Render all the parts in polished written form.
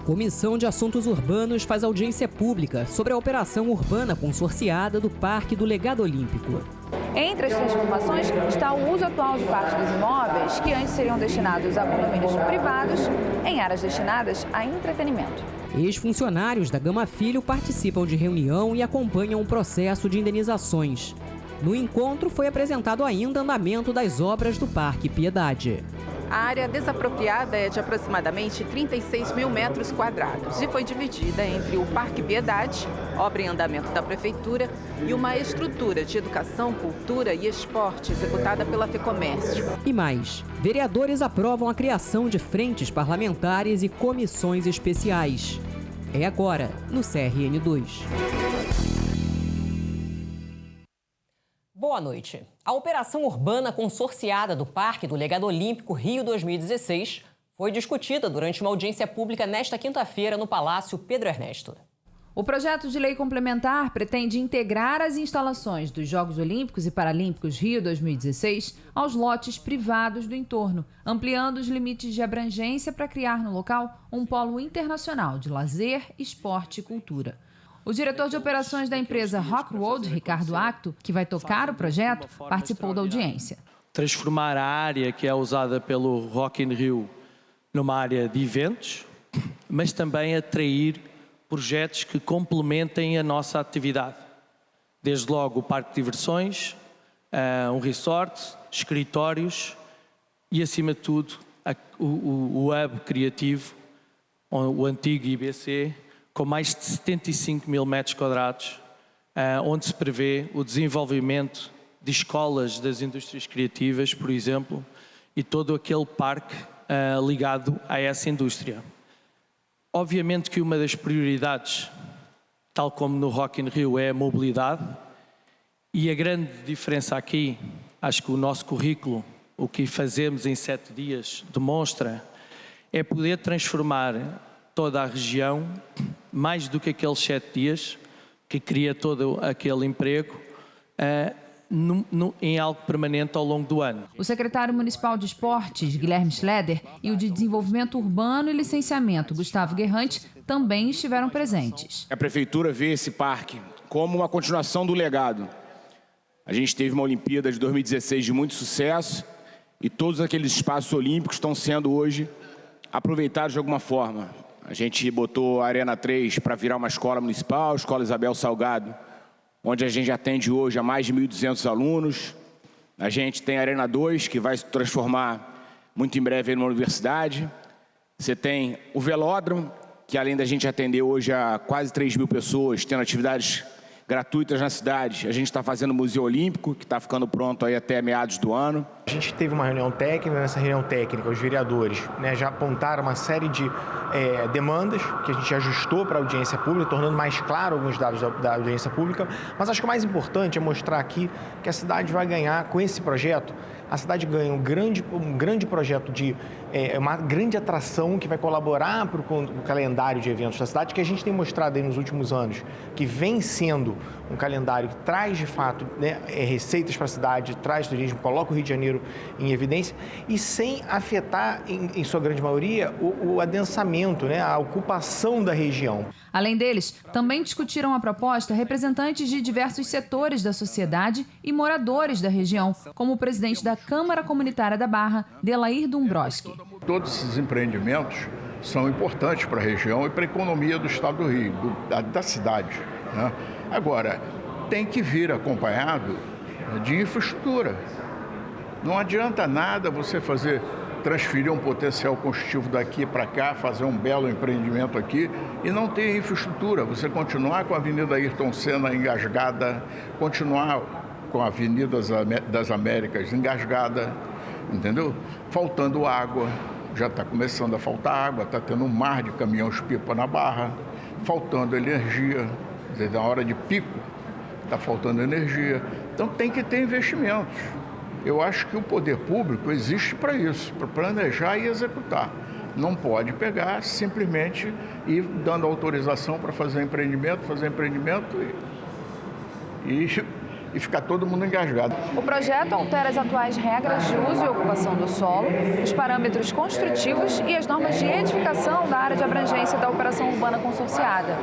Comissão de Assuntos Urbanos faz audiência pública sobre a operação urbana consorciada do Parque do Legado Olímpico. Entre as transformações está o uso atual de parte dos imóveis, que antes seriam destinados a condomínios privados, em áreas destinadas a entretenimento. Ex-funcionários da Gama Filho participam de reunião e acompanham o processo de indenizações. No encontro foi apresentado ainda andamento das obras do Parque Piedade. A área desapropriada é de aproximadamente 36 mil metros quadrados e foi dividida entre o Parque Piedade, obra em andamento da Prefeitura, e uma estrutura de educação, cultura e esporte executada pela FEComércio. E mais, vereadores aprovam a criação de frentes parlamentares e comissões especiais. É agora, no CRN2. Boa noite. A operação urbana consorciada do Parque do Legado Olímpico Rio 2016 foi discutida durante uma audiência pública nesta quinta-feira no Palácio Pedro Ernesto. O projeto de lei complementar pretende integrar as instalações dos Jogos Olímpicos e Paralímpicos Rio 2016 aos lotes privados do entorno, ampliando os limites de abrangência para criar no local um polo internacional de lazer, esporte e cultura. O diretor de operações da empresa Rockwood, Ricardo Acto, que vai tocar o projeto, participou da audiência. Transformar a área que é usada pelo Rock in Rio numa área de eventos, mas também atrair projetos que complementem a nossa atividade. Desde logo o parque de diversões, um resort, escritórios e, acima de tudo, o hub criativo, o antigo IBC, com mais de 75 mil metros quadrados, onde se prevê o desenvolvimento de escolas das indústrias criativas, por exemplo, e todo aquele parque ligado a essa indústria. Obviamente que uma das prioridades, tal como no Rock in Rio, é a mobilidade, e a grande diferença aqui, acho que o nosso currículo, o que fazemos em 7 dias, demonstra, é poder transformar toda a região, mais do que aqueles 7 dias, que cria todo aquele emprego, em algo permanente ao longo do ano. O secretário municipal de Esportes, Guilherme Schleder, e o de Desenvolvimento Urbano e Licenciamento, Gustavo Guerrante, também estiveram presentes. A Prefeitura vê esse parque como uma continuação do legado. A gente teve uma Olimpíada de 2016 de muito sucesso e todos aqueles espaços olímpicos estão sendo hoje aproveitados de alguma forma. A gente botou a Arena 3 para virar uma escola municipal, a Escola Isabel Salgado, onde a gente atende hoje a mais de 1.200 alunos. A gente tem a Arena 2, que vai se transformar muito em breve numa universidade. Você tem o Velódromo, que além da gente atender hoje a quase 3 mil pessoas, tendo atividades gratuitas na cidade, a gente está fazendo o Museu Olímpico, que está ficando pronto aí até meados do ano. A gente teve uma reunião técnica, nessa reunião técnica os vereadores já apontaram uma série de demandas que a gente ajustou para a audiência pública, tornando mais claro alguns dados da audiência pública, mas acho que o mais importante é mostrar aqui que a cidade vai ganhar, com esse projeto, a cidade ganha um grande projeto de uma grande atração que vai colaborar para o calendário de eventos da cidade, que a gente tem mostrado aí nos últimos anos, que vem sendo um calendário que traz de fato receitas para a cidade, traz turismo, coloca o Rio de Janeiro em evidência e sem afetar, em sua grande maioria, o adensamento, a ocupação da região. Além deles, também discutiram a proposta representantes de diversos setores da sociedade e moradores da região, como o presidente da Câmara Comunitária da Barra, Delair Dombrowski. Todos esses empreendimentos são importantes para a região e para a economia do estado do Rio, da cidade. Agora, tem que vir acompanhado de infraestrutura. Não adianta nada você transferir um potencial construtivo daqui para cá, fazer um belo empreendimento aqui e não ter infraestrutura. Você continuar com a Avenida Ayrton Senna engasgada, continuar com a Avenida das Américas engasgada, entendeu? Faltando água, já está começando a faltar água, está tendo um mar de caminhões-pipa na Barra, faltando energia, na hora de pico está faltando energia. Então tem que ter investimentos. Eu acho que o poder público existe para isso, para planejar e executar. Não pode pegar simplesmente e dando autorização para fazer empreendimento e ficar todo mundo engasgado. O projeto altera as atuais regras de uso e ocupação do solo, os parâmetros construtivos e as normas de edificação da área de abrangência da operação urbana consorciada.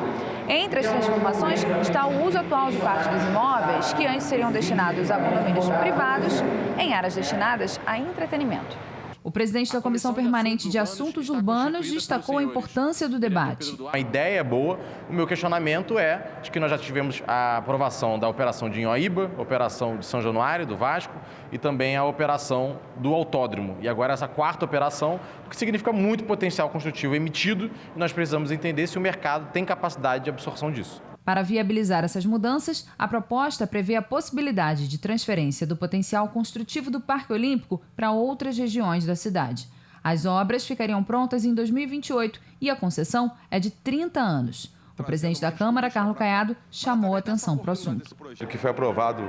Entre as transformações está o uso atual de parte dos imóveis, que antes seriam destinados a condomínios privados, em áreas destinadas a entretenimento. O presidente da Comissão Permanente de Assuntos Urbanos destacou a importância do debate. A ideia é boa, o meu questionamento é de que nós já tivemos a aprovação da operação de Inhoíba, a operação de São Januário, do Vasco, e também a operação do Autódromo. E agora essa quarta operação, o que significa muito potencial construtivo emitido, e nós precisamos entender se o mercado tem capacidade de absorção disso. Para viabilizar essas mudanças, a proposta prevê a possibilidade de transferência do potencial construtivo do Parque Olímpico para outras regiões da cidade. As obras ficariam prontas em 2028 e a concessão é de 30 anos. O presidente da Câmara, Carlos Caiado, chamou a atenção para o assunto. O que foi aprovado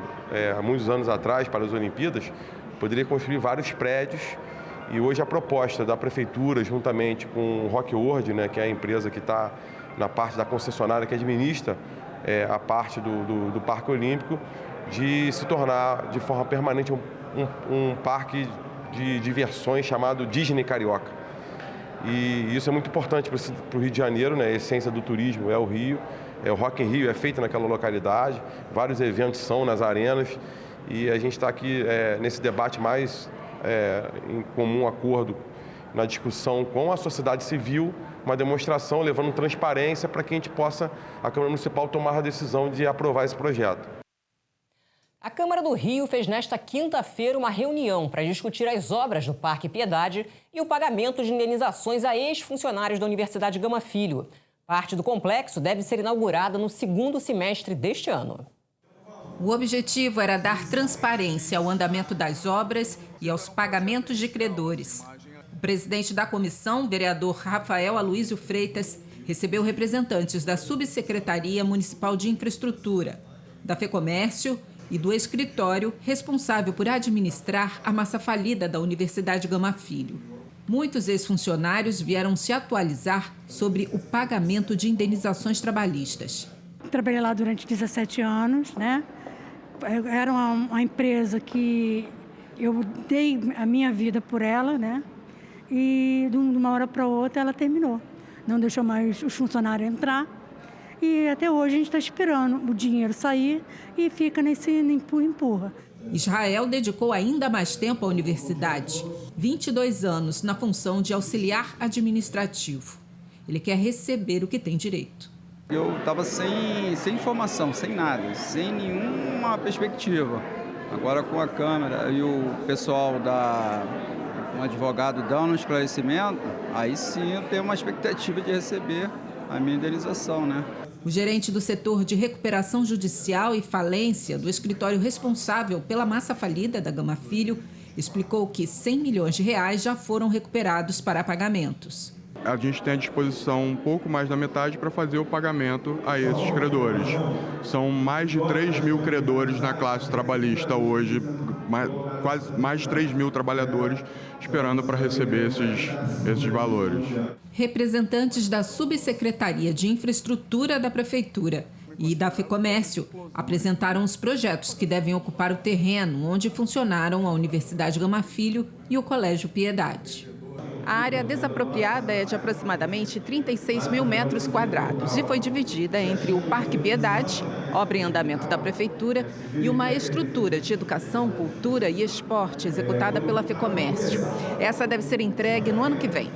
há muitos anos atrás para as Olimpíadas, poderia construir vários prédios, e hoje a proposta da Prefeitura, juntamente com o Rock World, que é a empresa que está na parte da concessionária que administra a parte do Parque Olímpico, de se tornar de forma permanente um parque de diversões chamado Disney Carioca. E isso é muito importante para o Rio de Janeiro, a essência do turismo é o Rio, o Rock in Rio é feito naquela localidade, vários eventos são nas arenas, e a gente está aqui nesse debate mais em comum acordo na discussão com a sociedade civil, uma demonstração levando transparência para que a gente possa, a Câmara Municipal, tomar a decisão de aprovar esse projeto. A Câmara do Rio fez nesta quinta-feira uma reunião para discutir as obras do Parque Piedade e o pagamento de indenizações a ex-funcionários da Universidade Gama Filho. Parte do complexo deve ser inaugurada no segundo semestre deste ano. O objetivo era dar transparência ao andamento das obras e aos pagamentos de credores. O presidente da comissão, vereador Rafael Aloísio Freitas, recebeu representantes da Subsecretaria Municipal de Infraestrutura, da FEComércio e do escritório responsável por administrar a massa falida da Universidade Gama Filho. Muitos ex-funcionários vieram se atualizar sobre o pagamento de indenizações trabalhistas. Trabalhei lá durante 17 anos, Era uma empresa que eu dei a minha vida por ela, E de uma hora para outra ela terminou. Não deixou mais os funcionários entrar. E até hoje a gente está esperando o dinheiro sair e fica nesse empurra-empurra. Israel dedicou ainda mais tempo à universidade, 22 anos na função de auxiliar administrativo. Ele quer receber o que tem direito. Eu estava sem informação, sem nada, sem nenhuma perspectiva. Agora com a Câmara e o pessoal um advogado dando um esclarecimento, aí sim eu tenho uma expectativa de receber a minha indenização, O gerente do setor de recuperação judicial e falência do escritório responsável pela massa falida da Gama Filho explicou que 100 milhões de reais já foram recuperados para pagamentos. A gente tem à disposição um pouco mais da metade para fazer o pagamento a esses credores. São mais de 3 mil credores na classe trabalhista hoje, quase mais de 3 mil trabalhadores esperando para receber esses valores. Representantes da Subsecretaria de Infraestrutura da Prefeitura e da FEComércio apresentaram os projetos que devem ocupar o terreno onde funcionaram a Universidade Gama Filho e o Colégio Piedade. A área desapropriada é de aproximadamente 36 mil metros quadrados e foi dividida entre o Parque Piedade, obra em andamento da Prefeitura, e uma estrutura de educação, cultura e esporte executada pela FEComércio. Essa deve ser entregue no ano que vem.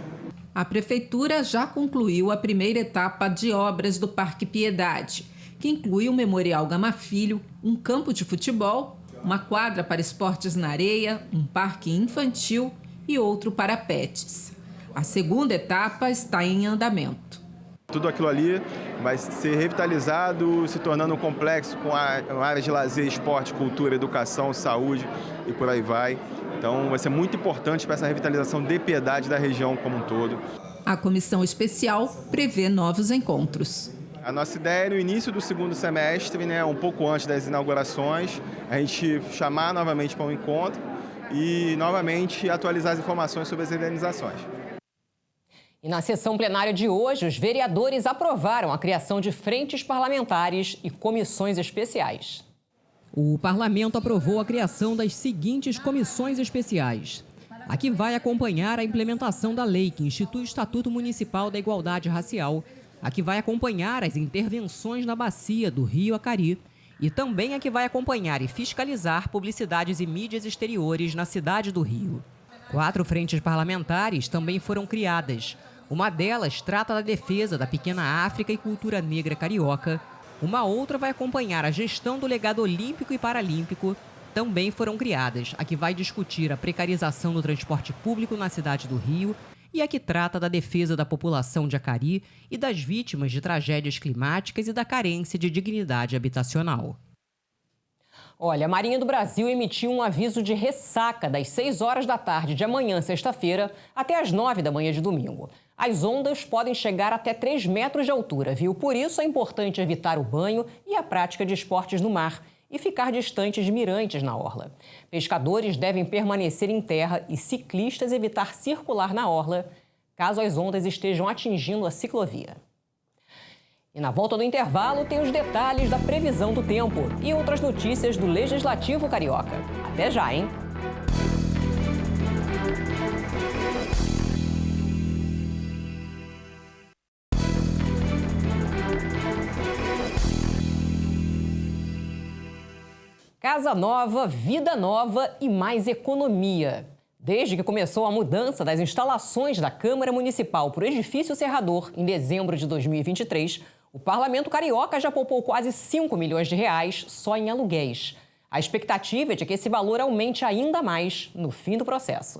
A Prefeitura já concluiu a primeira etapa de obras do Parque Piedade, que inclui o Memorial Gama Filho, um campo de futebol, uma quadra para esportes na areia, um parque infantil e outro para pets. A segunda etapa está em andamento. Tudo aquilo ali vai ser revitalizado, se tornando um complexo com áreas de lazer, esporte, cultura, educação, saúde e por aí vai. Então vai ser muito importante para essa revitalização de Piedade da região como um todo. A comissão especial prevê novos encontros. A nossa ideia é no início do segundo semestre, um pouco antes das inaugurações, a gente chamar novamente para um encontro e, novamente, atualizar as informações sobre as indenizações. E na sessão plenária de hoje, os vereadores aprovaram a criação de frentes parlamentares e comissões especiais. O parlamento aprovou a criação das seguintes comissões especiais. A que vai acompanhar a implementação da lei que institui o Estatuto Municipal da Igualdade Racial, a que vai acompanhar as intervenções na bacia do Rio Acari e também a que vai acompanhar e fiscalizar publicidades e mídias exteriores na cidade do Rio. 4 frentes parlamentares também foram criadas. Uma delas trata da defesa da pequena África e cultura negra carioca. Uma outra vai acompanhar a gestão do legado olímpico e paralímpico. Também foram criadas a que vai discutir a precarização do transporte público na cidade do Rio e a que trata da defesa da população de Acari e das vítimas de tragédias climáticas e da carência de dignidade habitacional. Olha, a Marinha do Brasil emitiu um aviso de ressaca das 6 horas da tarde de amanhã, sexta-feira, até as 9 da manhã de domingo. As ondas podem chegar até 3 metros de altura, viu? Por isso é importante evitar o banho e a prática de esportes no mar e ficar distantes de mirantes na orla. Pescadores devem permanecer em terra e ciclistas evitar circular na orla, caso as ondas estejam atingindo a ciclovia. E na volta do intervalo tem os detalhes da previsão do tempo e outras notícias do Legislativo Carioca. Até já, hein? Casa nova, vida nova e mais economia. Desde que começou a mudança das instalações da Câmara Municipal para o edifício Serrador, em dezembro de 2023, o Parlamento Carioca já poupou quase 5 milhões de reais só em aluguéis. A expectativa é de que esse valor aumente ainda mais no fim do processo.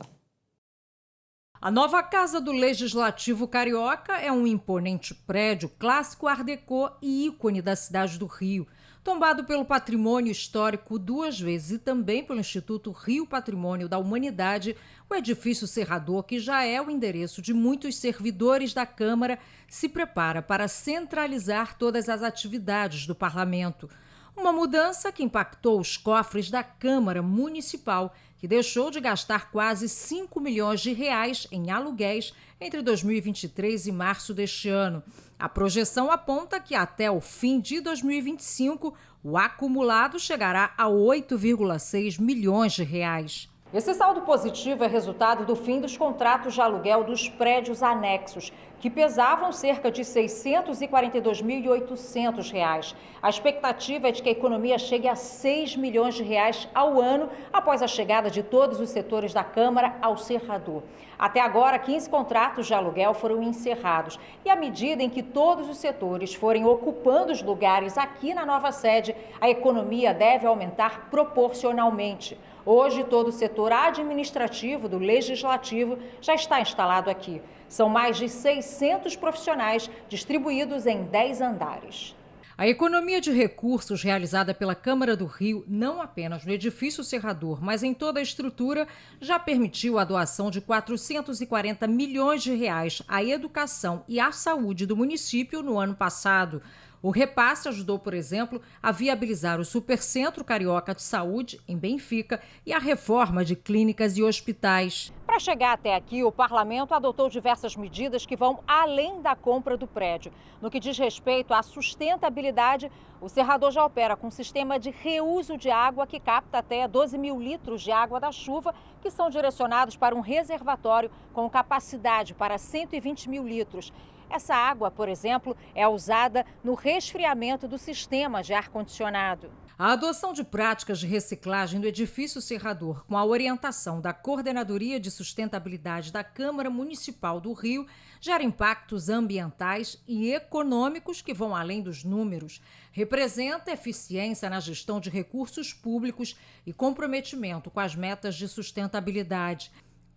A nova Casa do Legislativo Carioca é um imponente prédio clássico Art Déco e ícone da cidade do Rio. Tombado pelo patrimônio histórico 2 vezes e também pelo Instituto Rio Patrimônio da Humanidade, o edifício Serrador, que já é o endereço de muitos servidores da Câmara, se prepara para centralizar todas as atividades do parlamento. Uma mudança que impactou os cofres da Câmara Municipal, que deixou de gastar quase 5 milhões de reais em aluguéis entre 2023 e março deste ano. A projeção aponta que até o fim de 2025, o acumulado chegará a 8,6 milhões de reais. Esse saldo positivo é resultado do fim dos contratos de aluguel dos prédios anexos, que pesavam cerca de R$ 642.800. A expectativa é de que a economia chegue a R$ 6 milhões de reais ao ano, após a chegada de todos os setores da Câmara ao Serrador. Até agora, 15 contratos de aluguel foram encerrados. E à medida em que todos os setores forem ocupando os lugares aqui na nova sede, a economia deve aumentar proporcionalmente. Hoje, todo o setor administrativo do Legislativo já está instalado aqui. São mais de 600 profissionais distribuídos em 10 andares. A economia de recursos realizada pela Câmara do Rio, não apenas no edifício Serrador, mas em toda a estrutura, já permitiu a doação de 440 milhões de reais à educação e à saúde do município no ano passado. O repasse ajudou, por exemplo, a viabilizar o Supercentro Carioca de Saúde, em Benfica, e a reforma de clínicas e hospitais. Para chegar até aqui, o parlamento adotou diversas medidas que vão além da compra do prédio. No que diz respeito à sustentabilidade, o Serrador já opera com um sistema de reuso de água que capta até 12 mil litros de água da chuva, que são direcionados para um reservatório com capacidade para 120 mil litros. Essa água, por exemplo, é usada no resfriamento do sistema de ar-condicionado. A adoção de práticas de reciclagem do edifício Serrador, com a orientação da Coordenadoria de Sustentabilidade da Câmara Municipal do Rio, gera impactos ambientais e econômicos que vão além dos números. Representa eficiência na gestão de recursos públicos e comprometimento com as metas de sustentabilidade.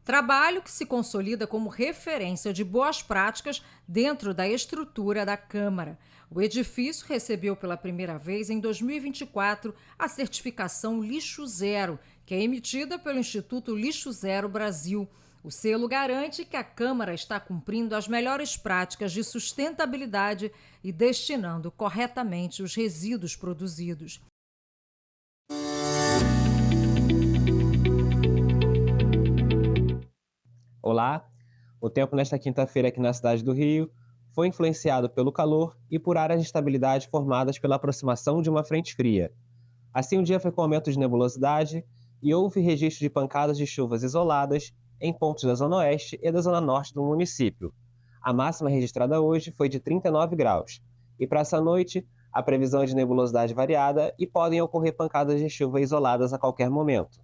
Trabalho que se consolida como referência de boas práticas dentro da estrutura da Câmara. O edifício recebeu pela primeira vez em 2024 a certificação Lixo Zero, que é emitida pelo Instituto Lixo Zero Brasil. O selo garante que a Câmara está cumprindo as melhores práticas de sustentabilidade e destinando corretamente os resíduos produzidos. Olá, o tempo nesta quinta-feira aqui na cidade do Rio foi influenciado pelo calor e por áreas de instabilidade formadas pela aproximação de uma frente fria. Assim, o dia foi com aumento de nebulosidade e houve registro de pancadas de chuvas isoladas em pontos da Zona Oeste e da Zona Norte do município. A máxima registrada hoje foi de 39 graus. E para essa noite, a previsão é de nebulosidade variada e podem ocorrer pancadas de chuva isoladas a qualquer momento.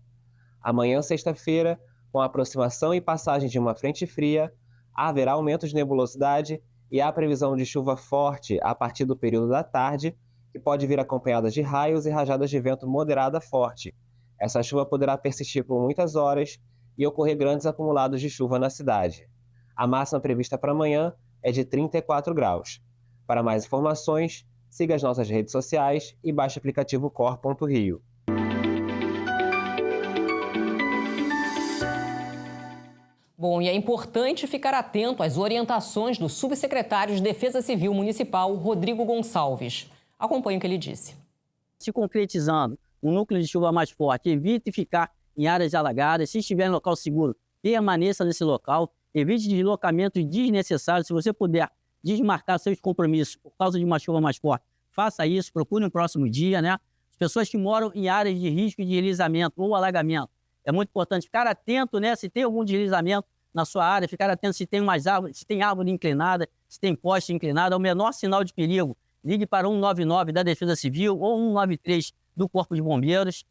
Amanhã, sexta-feira, com a aproximação e passagem de uma frente fria, haverá aumento de nebulosidade e há previsão de chuva forte a partir do período da tarde, que pode vir acompanhada de raios e rajadas de vento moderada forte. Essa chuva poderá persistir por muitas horas e ocorrer grandes acumulados de chuva na cidade. A máxima prevista para amanhã é de 34 graus. Para mais informações, siga as nossas redes sociais e baixe o aplicativo Cor.Rio. Bom, e é importante ficar atento às orientações do subsecretário de Defesa Civil Municipal, Rodrigo Gonçalves. Acompanhe o que ele disse. Se concretizando um núcleo de chuva mais forte, evite ficar em áreas alagadas. Se estiver em local seguro, permaneça nesse local. Evite deslocamentos desnecessários. Se você puder desmarcar seus compromissos por causa de uma chuva mais forte, faça isso, procure no próximo dia, né? As pessoas que moram em áreas de risco de deslizamento ou alagamento, é muito importante ficar atento, né? Se tem algum deslizamento na sua área, ficar atento se tem mais árvore, se tem árvore inclinada, se tem poste inclinado, ao menor sinal de perigo, ligue para 199 da Defesa Civil ou 193 do Corpo de Bombeiros.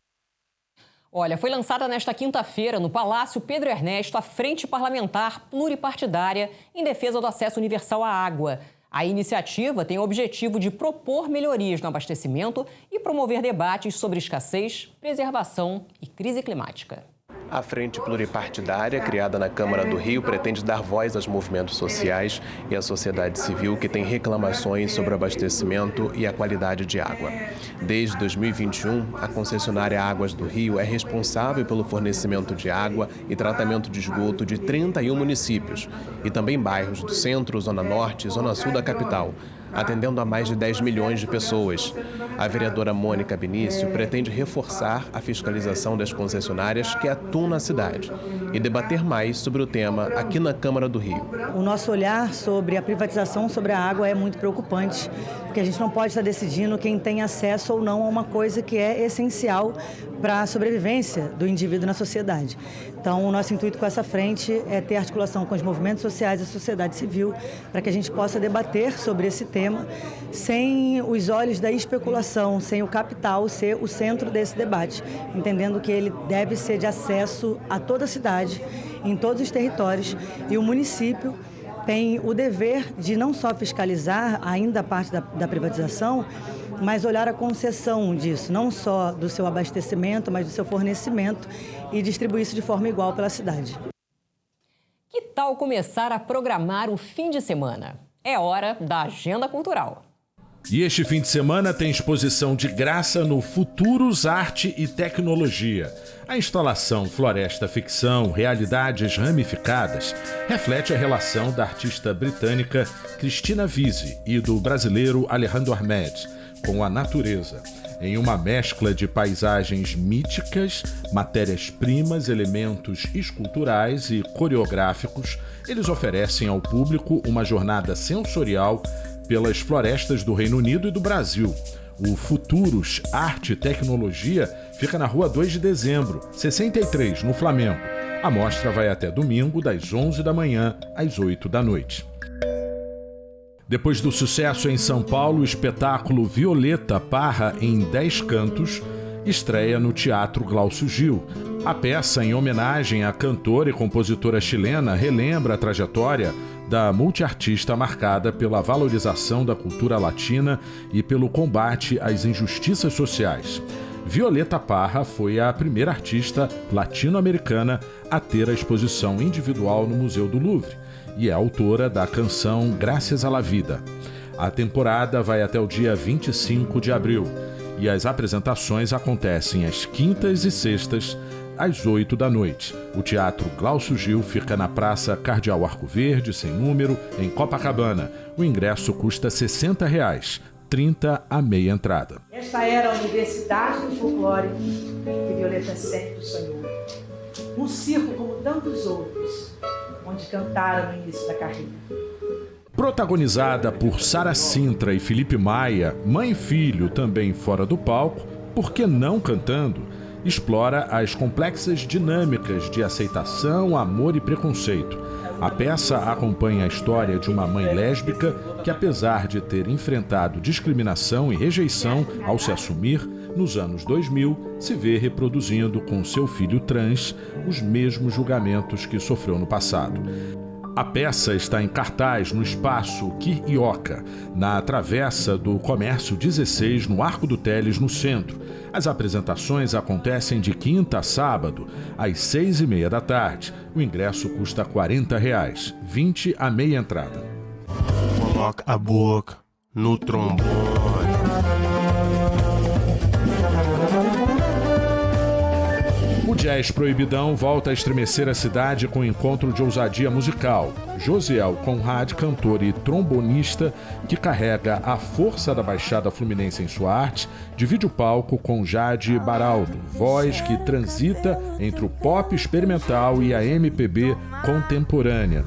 Olha, foi lançada nesta quinta-feira no Palácio Pedro Ernesto a Frente Parlamentar Pluripartidária em defesa do acesso universal à água. A iniciativa tem o objetivo de propor melhorias no abastecimento e promover debates sobre escassez, preservação e crise climática. A Frente Pluripartidária, criada na Câmara do Rio, pretende dar voz aos movimentos sociais e à sociedade civil que têm reclamações sobre o abastecimento e a qualidade de água. Desde 2021, a concessionária Águas do Rio é responsável pelo fornecimento de água e tratamento de esgoto de 31 municípios e também bairros do centro, zona norte e zona sul da capital, atendendo a mais de 10 milhões de pessoas. A vereadora Mônica Benício pretende reforçar a fiscalização das concessionárias que atuam na cidade e debater mais sobre o tema aqui na Câmara do Rio. O nosso olhar sobre a privatização sobre a água é muito preocupante, porque a gente não pode estar decidindo quem tem acesso ou não a uma coisa que é essencial para a sobrevivência do indivíduo na sociedade. Então, o nosso intuito com essa frente é ter articulação com os movimentos sociais e a sociedade civil para que a gente possa debater sobre esse tema sem os olhos da especulação, sem o capital ser o centro desse debate, entendendo que ele deve ser de acesso a toda a cidade, em todos os territórios, e o município tem o dever de não só fiscalizar ainda a parte da privatização, mas olhar a concessão disso, não só do seu abastecimento, mas do seu fornecimento e distribuir isso de forma igual pela cidade. Que tal começar a programar o fim de semana? É hora da Agenda Cultural. E este fim de semana tem exposição de graça no Futuros Arte e Tecnologia. A instalação Floresta Ficção, Realidades Ramificadas reflete a relação da artista britânica Christina Visi e do brasileiro Alejandro Ahmed com a natureza, em uma mescla de paisagens míticas, matérias-primas, elementos esculturais e coreográficos. Eles oferecem ao público uma jornada sensorial pelas florestas do Reino Unido e do Brasil. O Futuros Arte e Tecnologia fica na Rua 2 de Dezembro, 63, no Flamengo. A mostra vai até domingo, das 11 da manhã às 8 da noite. Depois do sucesso em São Paulo, o espetáculo Violeta Parra em 10 Cantos estreia no Teatro Glaucio Gil. A peça, em homenagem à cantora e compositora chilena, relembra a trajetória da multiartista marcada pela valorização da cultura latina e pelo combate às injustiças sociais. Violeta Parra foi a primeira artista latino-americana a ter a exposição individual no Museu do Louvre e é autora da canção Graças à la Vida. A temporada vai até o dia 25 de abril e as apresentações acontecem às quintas e sextas, às 8 da noite. O Teatro Glaucio Gil fica na Praça Cardeal Arco Verde, sem número, em Copacabana. O ingresso custa R$ 60, 30 a meia entrada. Esta era a Universidade do Folclore que Violeta sempre sonhou. Um circo como tantos outros, onde cantaram no início da carreira. Protagonizada por Sara Sintra e Felipe Maia, mãe e filho também fora do palco, por que não cantando, explora as complexas dinâmicas de aceitação, amor e preconceito. A peça acompanha a história de uma mãe lésbica que, apesar de ter enfrentado discriminação e rejeição ao se assumir, nos anos 2000, se vê reproduzindo com seu filho trans os mesmos julgamentos que sofreu no passado. A peça está em cartaz no Espaço Quirioca, na Travessa do Comércio 16, no Arco do Teles, no centro. As apresentações acontecem de quinta a sábado, às 6h30 da tarde. O ingresso custa R$ 40, 20 a meia entrada. Coloca a boca no trombone. O Jazz Proibidão volta a estremecer a cidade com um encontro de ousadia musical. Josiel Conrad, cantor e trombonista que carrega a força da Baixada Fluminense em sua arte, divide o palco com Jade Baraldo, voz que transita entre o pop experimental e a MPB contemporânea.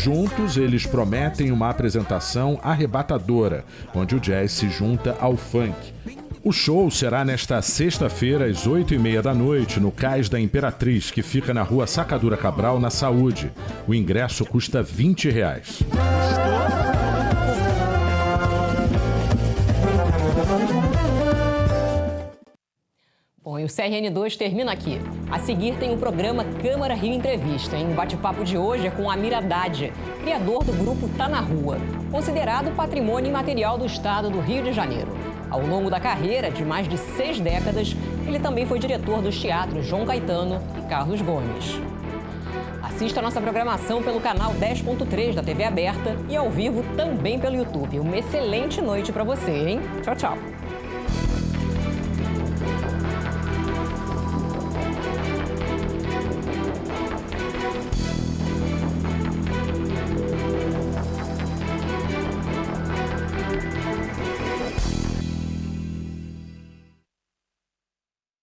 Juntos, eles prometem uma apresentação arrebatadora, onde o jazz se junta ao funk. O show será nesta sexta-feira, às 8h30 da noite, no Cais da Imperatriz, que fica na rua Sacadura Cabral, na Saúde. O ingresso custa R$ 20. Bom, e o CRN2 termina aqui. A seguir tem o programa Câmara Rio Entrevista. O bate-papo de hoje é com Amir Haddad, criador do grupo Tá na Rua, considerado patrimônio imaterial do estado do Rio de Janeiro. Ao longo da carreira de mais de 6 décadas, ele também foi diretor dos teatros João Caetano e Carlos Gomes. Assista a nossa programação pelo canal 10.3 da TV Aberta e ao vivo também pelo YouTube. Uma excelente noite para você, hein? Tchau, tchau.